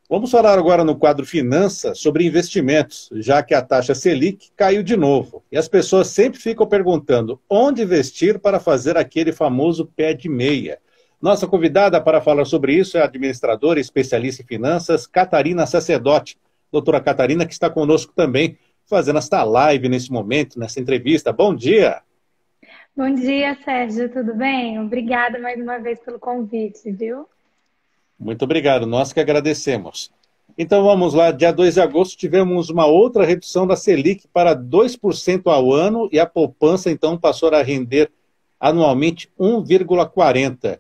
Vamos falar agora no quadro Finanças sobre investimentos, já que a taxa Selic caiu de novo. E as pessoas sempre ficam perguntando onde investir para fazer aquele famoso pé de meia. Nossa convidada para falar sobre isso é a administradora e especialista em finanças, Catarina Sacerdote. Doutora Catarina, que está conosco também, fazendo esta live nesse momento, nessa entrevista. Bom dia! Bom dia, Sérgio, tudo bem? Obrigada mais uma vez pelo convite, viu? Muito obrigado, nós que agradecemos. Então vamos lá, dia 2 de agosto tivemos uma outra redução da Selic para 2% ao ano e a poupança então passou a render anualmente 1,40%.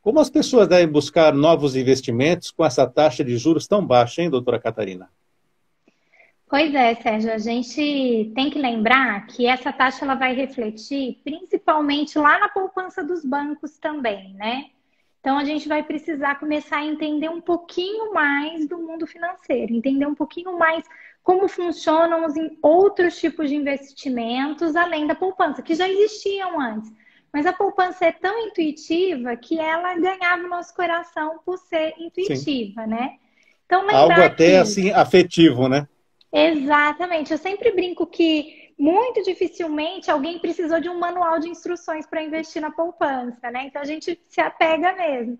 Como as pessoas devem buscar novos investimentos com essa taxa de juros tão baixa, hein, doutora Catarina? Pois é, Sérgio, a gente tem que lembrar que essa taxa ela vai refletir principalmente lá na poupança dos bancos também, né? Então, a gente vai precisar começar a entender um pouquinho mais do mundo financeiro, entender um pouquinho mais como funcionam os outros tipos de investimentos, além da poupança, que já existiam antes. Mas a poupança é tão intuitiva que ela ganhava o nosso coração por ser Sim. intuitiva, né? Então, Algo lembrar até assim afetivo, né? Exatamente. Eu sempre brinco que muito dificilmente alguém precisou de um manual de instruções para investir na poupança, né? Então a gente se apega mesmo.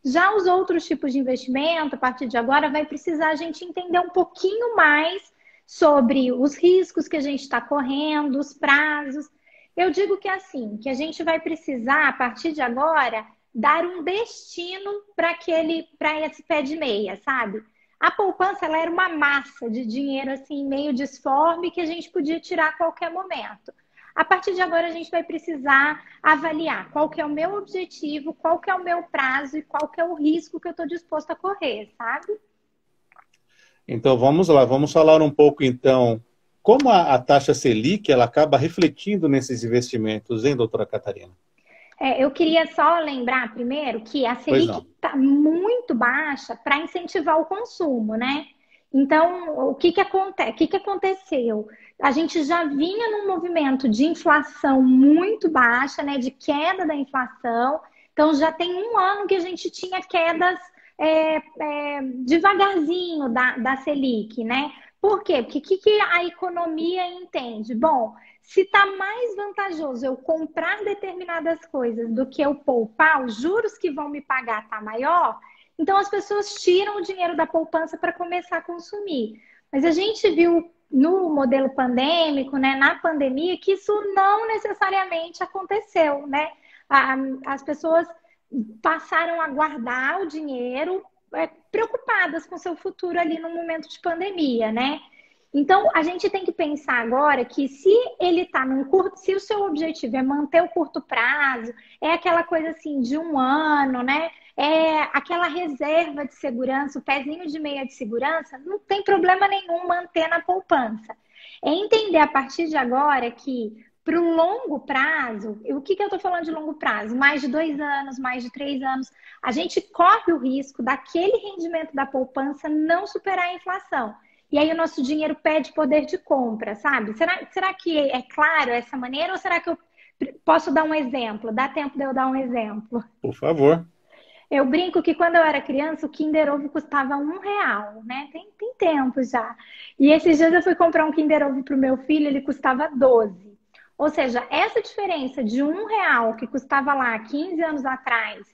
Já os outros tipos de investimento, a partir de agora, vai precisar a gente entender um pouquinho mais sobre os riscos que a gente está correndo, os prazos. Eu digo que é assim, que a gente vai precisar, a partir de agora, dar um destino para esse pé de meia, sabe? A poupança ela era uma massa de dinheiro assim meio disforme que a gente podia tirar a qualquer momento. A partir de agora a gente vai precisar avaliar qual que é o meu objetivo, qual que é o meu prazo e qual que é o risco que eu estou disposto a correr, sabe? Então vamos lá, vamos falar um pouco então como a taxa Selic ela acaba refletindo nesses investimentos, hein, doutora Catarina? Eu queria só lembrar primeiro que a Pois Selic não. está muito baixa para incentivar o consumo, né? Então, o que que acontece? O que que aconteceu? A gente já vinha num movimento de inflação muito baixa, né? De queda da inflação. Então, já tem um ano que a gente tinha quedas devagarzinho da Selic, né? Por quê? Porque o que a economia entende? Bom, se está mais vantajoso eu comprar determinadas coisas do que eu poupar, os juros que vão me pagar está maior, então as pessoas tiram o dinheiro da poupança para começar a consumir. Mas a gente viu no modelo pandêmico, né, na pandemia, que isso não necessariamente aconteceu, né? As pessoas passaram a guardar o dinheiro preocupadas com seu futuro ali no momento de pandemia, né? Então, a gente tem que pensar agora que se ele está num curto, se o seu objetivo é manter o curto prazo, é aquela coisa assim de um ano, né? É aquela reserva de segurança, o pezinho de meia de segurança, não tem problema nenhum manter na poupança. É entender a partir de agora que para o longo prazo, o que eu estou falando de longo prazo? Mais de 2 anos, mais de 3 anos, a gente corre o risco daquele rendimento da poupança não superar a inflação. E aí o nosso dinheiro perde poder de compra, sabe? Será que é claro essa maneira ou será que eu posso dar um exemplo? Dá tempo de eu dar um exemplo? Por favor. Eu brinco que quando eu era criança o Kinder Ovo custava R$ 1, né? Tem tempo já. E esses dias eu fui comprar um Kinder Ovo para o meu filho, ele custava 12. Ou seja, essa diferença de R$ 1 que custava lá 15 anos atrás,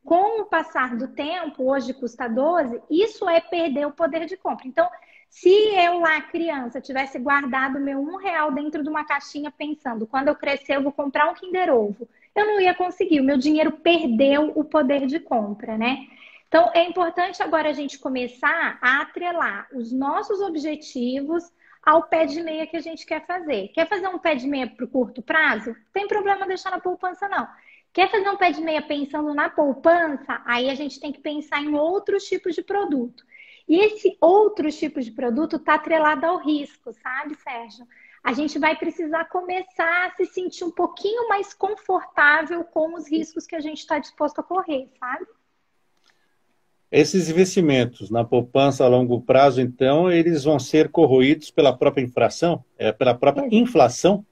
com o passar do tempo, hoje custa 12, isso é perder o poder de compra. Então, se eu lá, criança, tivesse guardado meu R$ 1 dentro de uma caixinha pensando, quando eu crescer eu vou comprar um Kinder Ovo, eu não ia conseguir, o meu dinheiro perdeu o poder de compra, né? Então, é importante agora a gente começar a atrelar os nossos objetivos ao pé de meia que a gente quer fazer. Quer fazer um pé de meia para o curto prazo? Não tem problema deixar na poupança, não. Quer fazer um pé de meia pensando na poupança? Aí a gente tem que pensar em outros tipos de produto. E esse outro tipo de produto está atrelado ao risco, sabe, Sérgio? A gente vai precisar começar a se sentir um pouquinho mais confortável com os riscos que a gente está disposto a correr, sabe? Esses investimentos na poupança a longo prazo, então, eles vão ser corroídos pela própria inflação? Pela própria inflação?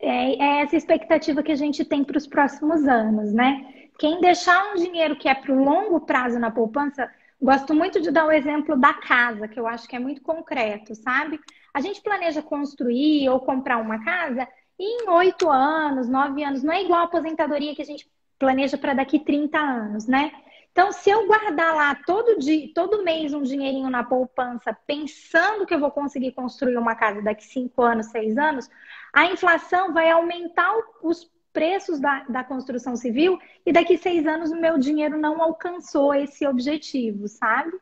É essa expectativa que a gente tem para os próximos anos, né? Quem deixar um dinheiro que é para o longo prazo na poupança, gosto muito de dar o exemplo da casa, que eu acho que é muito concreto, sabe? A gente planeja construir ou comprar uma casa em 8 anos, 9 anos. Não é igual a aposentadoria que a gente planeja para daqui 30 anos, né? Então, se eu guardar lá todo dia, todo mês um dinheirinho na poupança, pensando que eu vou conseguir construir uma casa daqui 5 anos, 6 anos, a inflação vai aumentar os preços da construção civil e daqui 6 anos o meu dinheiro não alcançou esse objetivo, sabe?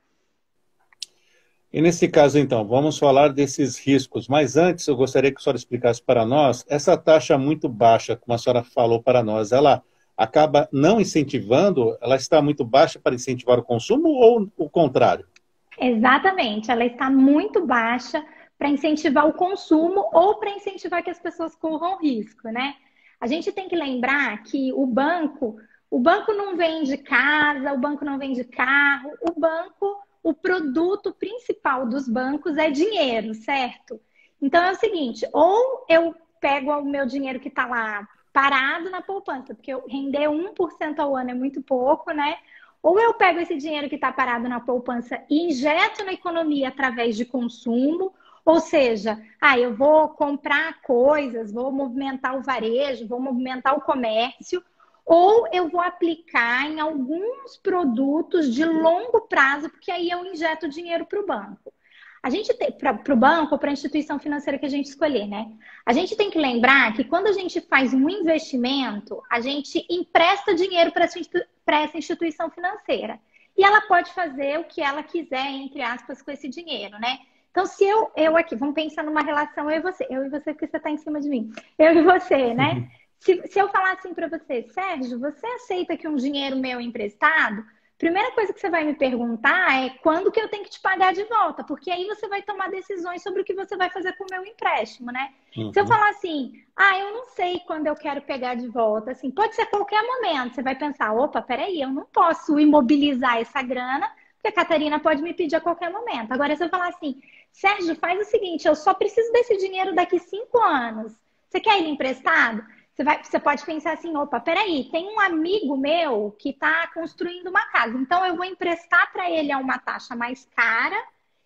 E nesse caso, então, vamos falar desses riscos. Mas antes, eu gostaria que a senhora explicasse para nós, essa taxa muito baixa, como a senhora falou para nós, ela acaba não incentivando, ela está muito baixa para incentivar o consumo ou o contrário? Exatamente, ela está muito baixa para incentivar o consumo ou para incentivar que as pessoas corram risco, né? A gente tem que lembrar que o banco não vende casa, o banco não vende carro, o banco, o produto principal dos bancos é dinheiro, certo? Então é o seguinte, ou eu pego o meu dinheiro que está lá parado na poupança, porque render 1% ao ano é muito pouco, né? Ou eu pego esse dinheiro que está parado na poupança e injeto na economia através de consumo, ou seja, eu vou comprar coisas, vou movimentar o varejo, vou movimentar o comércio, ou eu vou aplicar em alguns produtos de longo prazo, porque aí eu injeto dinheiro para o banco. A gente tem para o banco ou para a instituição financeira que a gente escolher, né? A gente tem que lembrar que quando a gente faz um investimento, a gente empresta dinheiro para essa instituição financeira. E ela pode fazer o que ela quiser, entre aspas, com esse dinheiro, né? Então, se eu aqui, vamos pensar numa relação eu e você porque você está em cima de mim. Eu e você, né? Se eu falar assim para você, Sérgio, você aceita que um dinheiro meu emprestado? Primeira coisa que você vai me perguntar é quando que eu tenho que te pagar de volta, porque aí você vai tomar decisões sobre o que você vai fazer com o meu empréstimo, né? Uhum. Se eu falar assim, eu não sei quando eu quero pegar de volta, assim, pode ser qualquer momento, você vai pensar, opa, peraí, eu não posso imobilizar essa grana, porque a Catarina pode me pedir a qualquer momento. Agora, se eu falar assim, Sérgio, faz o seguinte, eu só preciso desse dinheiro daqui 5 anos, você quer ele emprestado? Você pode pensar assim, opa, peraí, tem um amigo meu que está construindo uma casa, então eu vou emprestar para ele a uma taxa mais cara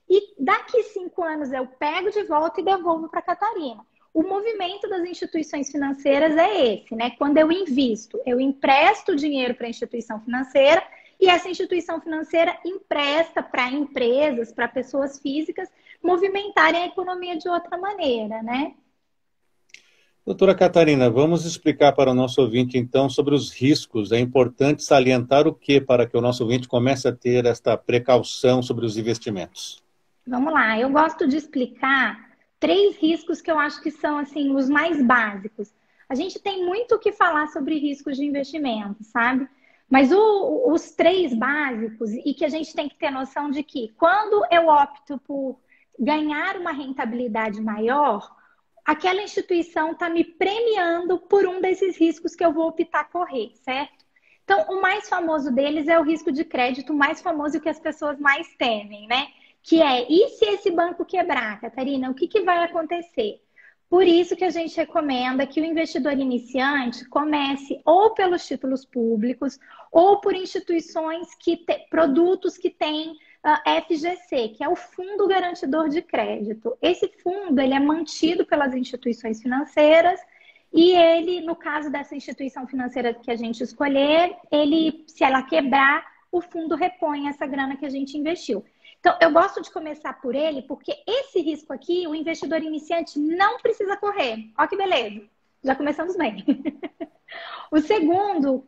e daqui 5 anos eu pego de volta e devolvo para a Catarina. O movimento das instituições financeiras é esse, né? Quando eu invisto, eu empresto dinheiro para a instituição financeira e essa instituição financeira empresta para empresas, para pessoas físicas movimentarem a economia de outra maneira, né? Doutora Catarina, vamos explicar para o nosso ouvinte, então, sobre os riscos. É importante salientar o que para que o nosso ouvinte comece a ter esta precaução sobre os investimentos? Vamos lá, eu gosto de explicar 3 riscos que eu acho que são, assim, os mais básicos. A gente tem muito o que falar sobre riscos de investimento, sabe? Mas os 3 básicos, e que a gente tem que ter noção de que quando eu opto por ganhar uma rentabilidade maior, aquela instituição está me premiando por um desses riscos que eu vou optar correr, certo? Então, o mais famoso deles é o risco de crédito, o mais famoso que as pessoas mais temem, né? Que é, e se esse banco quebrar, Catarina, o que vai acontecer? Por isso que a gente recomenda que o investidor iniciante comece ou pelos títulos públicos ou por instituições produtos que têm FGC, que é o Fundo Garantidor de Crédito. Esse fundo ele é mantido pelas instituições financeiras e ele, no caso dessa instituição financeira que a gente escolher, se ela quebrar, o fundo repõe essa grana que a gente investiu. Então, eu gosto de começar por ele, porque esse risco aqui, o investidor iniciante não precisa correr. Olha que beleza, já começamos bem. O segundo,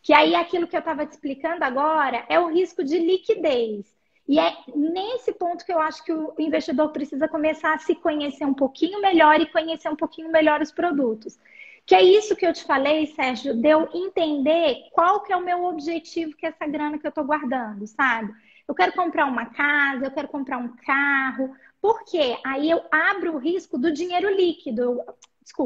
que aí é aquilo que eu estava te explicando agora, é o risco de liquidez. E é nesse ponto que eu acho que o investidor precisa começar a se conhecer um pouquinho melhor e conhecer um pouquinho melhor os produtos. Que é isso que eu te falei, Sérgio, de eu entender qual que é o meu objetivo com essa grana que eu estou guardando, sabe? Eu quero comprar uma casa, eu quero comprar um carro. Por quê? Aí eu abro o risco do dinheiro líquido.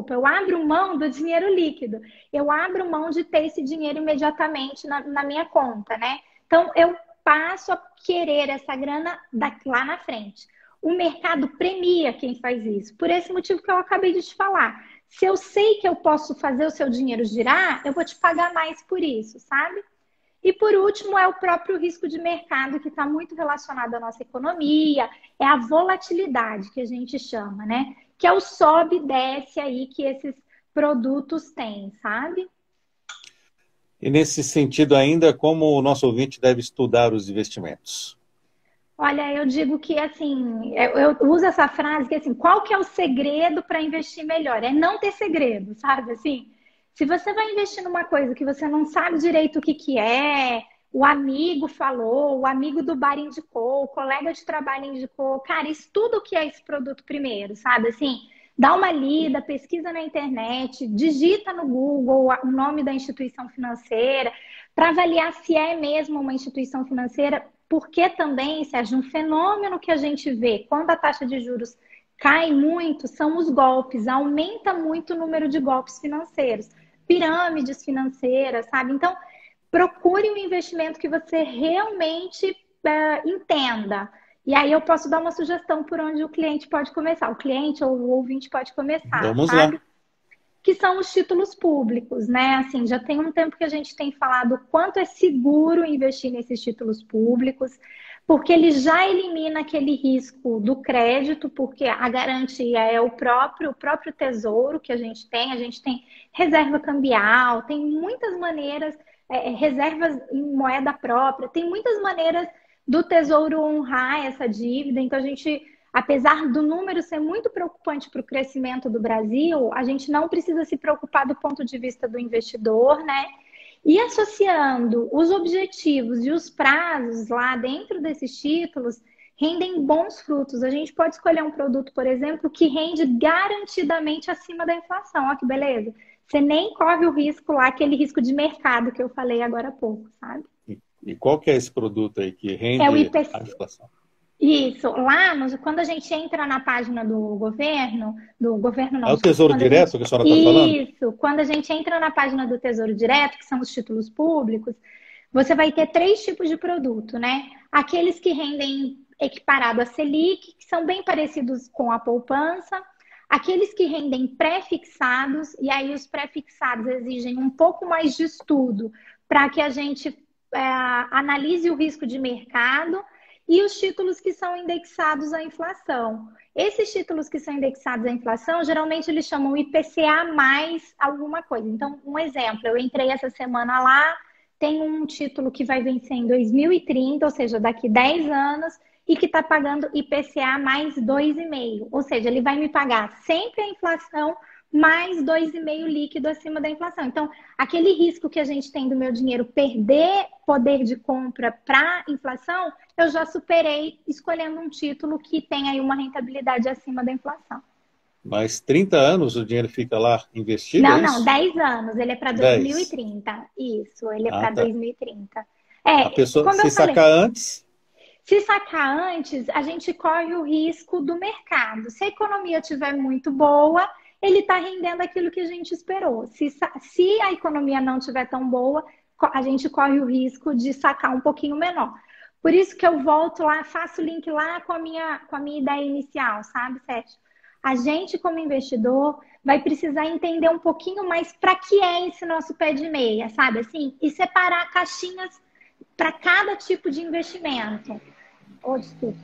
Eu abro mão do dinheiro líquido. Eu abro mão de ter esse dinheiro imediatamente na minha conta, né? Então, eu passo a querer essa grana lá na frente. O mercado premia quem faz isso. Por esse motivo que eu acabei de te falar. Se eu sei que eu posso fazer o seu dinheiro girar, eu vou te pagar mais por isso, sabe? E por último, é o próprio risco de mercado, que está muito relacionado à nossa economia, é a volatilidade que a gente chama, né? Que é o sobe e desce aí que esses produtos têm, sabe? E nesse sentido ainda, como o nosso ouvinte deve estudar os investimentos? Olha, eu digo que assim, eu uso essa frase que assim, qual que é o segredo para investir melhor? É não ter segredo, sabe? Assim, se você vai investir numa coisa que você não sabe direito o que que é, o amigo falou, o amigo do bar indicou, o colega de trabalho indicou, cara, estuda o que é esse produto primeiro, sabe? Assim, dá uma lida, pesquisa na internet, digita no Google o nome da instituição financeira, para avaliar se é mesmo uma instituição financeira, porque também, Sérgio, um fenômeno que a gente vê quando a taxa de juros cai muito são os golpes, aumenta muito o número de golpes financeiros, pirâmides financeiras, sabe? Então, procure um investimento que você realmente entenda. E aí eu posso dar uma sugestão por onde o cliente pode começar, o cliente ou o ouvinte pode começar, Vamos lá. sabe? Que são os títulos públicos, né? Assim, já tem um tempo que a gente tem falado o quanto é seguro investir nesses títulos públicos, porque ele já elimina aquele risco do crédito, porque a garantia é o próprio tesouro que a gente tem reserva cambial, tem muitas maneiras, reservas em moeda própria, tem muitas maneiras do tesouro honrar essa dívida, então a gente, apesar do número ser muito preocupante para o crescimento do Brasil, a gente não precisa se preocupar do ponto de vista do investidor, né? E associando os objetivos e os prazos lá dentro desses títulos, rendem bons frutos. A gente pode escolher um produto, por exemplo, que rende garantidamente acima da inflação. Olha que beleza. Você nem corre o risco lá, aquele risco de mercado que eu falei agora há pouco, sabe? E qual que é esse produto aí que rende É o IPC. a inflação? Isso, lá, quando a gente entra na página do governo É não, o desculpa, Tesouro Direto que a senhora está falando? isso, quando a gente entra na página do Tesouro Direto, que são os títulos públicos, você vai ter três tipos de produto, né? Aqueles que rendem equiparado à Selic, que são bem parecidos com a poupança, aqueles que rendem pré-fixados, e aí os pré-fixados exigem um pouco mais de estudo para que a gente analise o risco de mercado, e os títulos que são indexados à inflação. Esses títulos que são indexados à inflação, geralmente eles chamam IPCA mais alguma coisa. Então, um exemplo, eu entrei essa semana lá, tem um título que vai vencer em 2030, ou seja, daqui 10 anos, e que está pagando IPCA mais 2,5. Ou seja, ele vai me pagar sempre a inflação mais 2,5 líquido acima da inflação. Então, aquele risco que a gente tem do meu dinheiro perder poder de compra para inflação, eu já superei escolhendo um título que tem aí uma rentabilidade acima da inflação. Mas 30 anos o dinheiro fica lá investido, Não, é não, isso? 10 anos. Ele é para 10. 2030. Isso, ele é Ah, para tá. 2030. A pessoa, Como eu se falei, sacar antes, se sacar antes, a gente corre o risco do mercado. Se a economia estiver muito boa, ele está rendendo aquilo que a gente esperou. Se a economia não estiver tão boa, a gente corre o risco de sacar um pouquinho menor. Por isso que eu volto lá, faço o link lá com a minha ideia inicial, sabe, Sérgio? A gente, como investidor, vai precisar entender um pouquinho mais para que é esse nosso pé de meia, sabe? Assim, e separar caixinhas para cada tipo de investimento. Desculpa.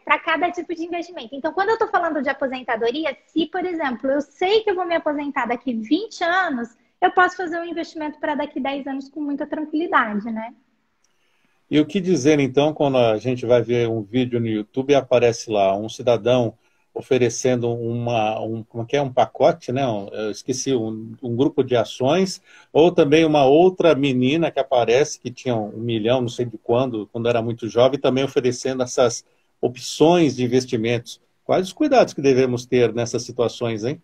Para cada tipo de investimento. Então, quando eu estou falando de aposentadoria, se, por exemplo, eu sei que eu vou me aposentar daqui 20 anos, eu posso fazer um investimento para daqui 10 anos com muita tranquilidade, né? e o que dizer então quando a gente vai ver um vídeo no YouTube e aparece lá um cidadão oferecendo como que é, um pacote, né? Eu esqueci, um grupo de ações, ou também uma outra menina que aparece que tinha 1 milhão, não sei de quando era muito jovem, também oferecendo essas opções de investimentos. Quais os cuidados que devemos ter nessas situações, hein?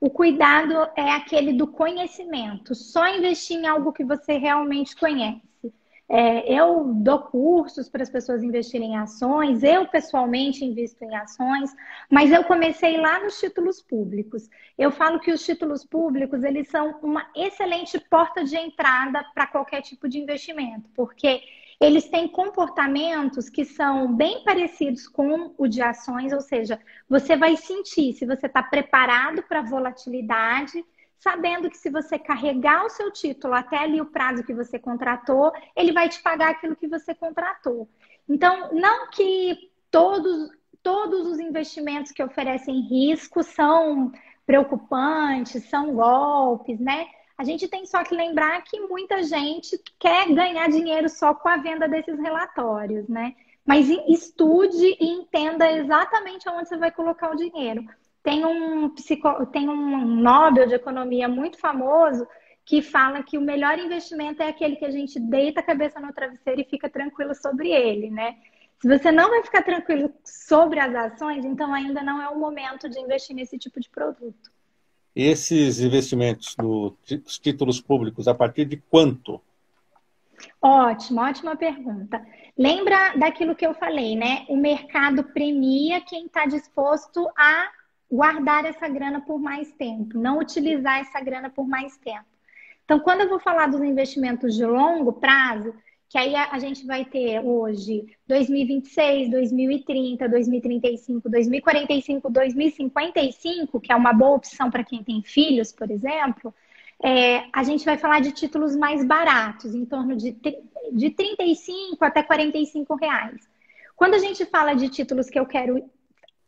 O cuidado é aquele do conhecimento. Só investir em algo que você realmente conhece. Eu dou cursos para as pessoas investirem em ações, eu pessoalmente invisto em ações, mas eu comecei lá nos títulos públicos. Eu falo que os títulos públicos, eles são uma excelente porta de entrada para qualquer tipo de investimento, porque eles têm comportamentos que são bem parecidos com o de ações, ou seja, você vai sentir se você está preparado para a volatilidade, sabendo que se você carregar o seu título até ali o prazo que você contratou, ele vai te pagar aquilo que você contratou. Então, não que todos os investimentos que oferecem risco são preocupantes, são golpes, né? A gente tem só que lembrar que muita gente quer ganhar dinheiro só com a venda desses relatórios, né? Mas estude e entenda exatamente onde você vai colocar o dinheiro. Tem um Nobel de economia muito famoso que fala que o melhor investimento é aquele que a gente deita a cabeça no travesseiro e fica tranquilo sobre ele, né? Se você não vai ficar tranquilo sobre as ações, então ainda não é o momento de investir nesse tipo de produto. E esses investimentos dos títulos públicos, a partir de quanto? Ótima pergunta. Lembra daquilo que eu falei, né? O mercado premia quem está disposto a guardar essa grana por mais tempo, não utilizar essa grana por mais tempo. Então, quando eu vou falar dos investimentos de longo prazo, que aí a gente vai ter hoje 2026, 2030, 2035, 2045, 2055, que é uma boa opção para quem tem filhos, por exemplo, a gente vai falar de títulos mais baratos, em torno de 35 até 45 reais. Quando a gente fala de títulos que eu quero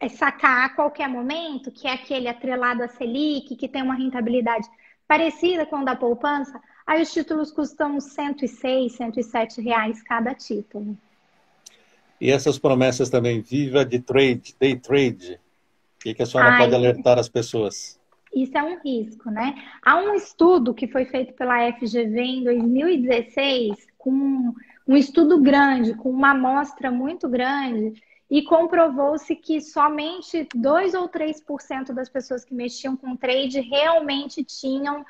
sacar a qualquer momento, que é aquele atrelado à Selic, que tem uma rentabilidade parecida com a da poupança, aí os títulos custam 106, 107 reais cada título. E essas promessas também, viva de trade, day trade, o que a senhora pode alertar as pessoas? Isso é um risco, né? Há um estudo que foi feito pela FGV em 2016, com um estudo grande, com uma amostra muito grande, e comprovou-se que somente 2 ou 3% das pessoas que mexiam com trade realmente tinham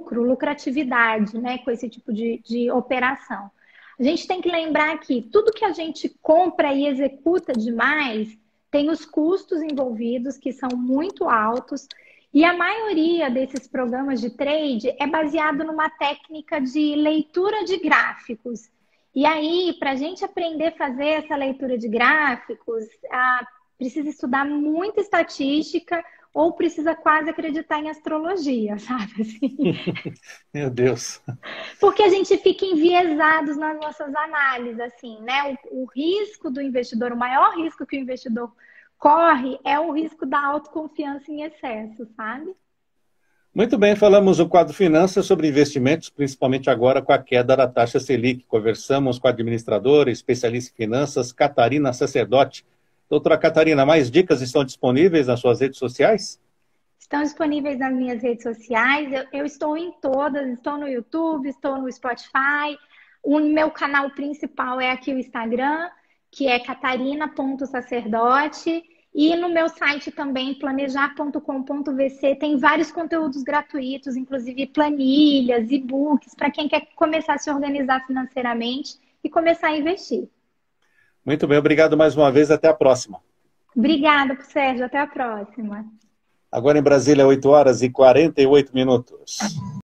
lucratividade, né, com esse tipo de operação. A gente tem que lembrar que tudo que a gente compra e executa demais tem os custos envolvidos, que são muito altos, e a maioria desses programas de trade é baseado numa técnica de leitura de gráficos. E aí, para a gente aprender a fazer essa leitura de gráficos, precisa estudar muita estatística ou precisa quase acreditar em astrologia, sabe? Assim. Meu Deus! Porque a gente fica enviesados nas nossas análises, assim, né? O risco do investidor, o maior risco que o investidor corre é o risco da autoconfiança em excesso, sabe? Muito bem, falamos no quadro Finanças sobre investimentos, principalmente agora com a queda da taxa Selic. Conversamos com a administradora, especialista em finanças, Catarina Sacerdote. Doutora Catarina, mais dicas estão disponíveis nas suas redes sociais? Estão disponíveis nas minhas redes sociais. Eu estou em todas, estou no YouTube, estou no Spotify. O meu canal principal é aqui o Instagram, que é catarina.sacerdote. E no meu site também, planejar.com.vc, tem vários conteúdos gratuitos, inclusive planilhas, e-books, para quem quer começar a se organizar financeiramente e começar a investir. Muito bem, obrigado mais uma vez, até a próxima. Obrigada, Sérgio, até a próxima. Agora em Brasília, 8 horas e 48 minutos.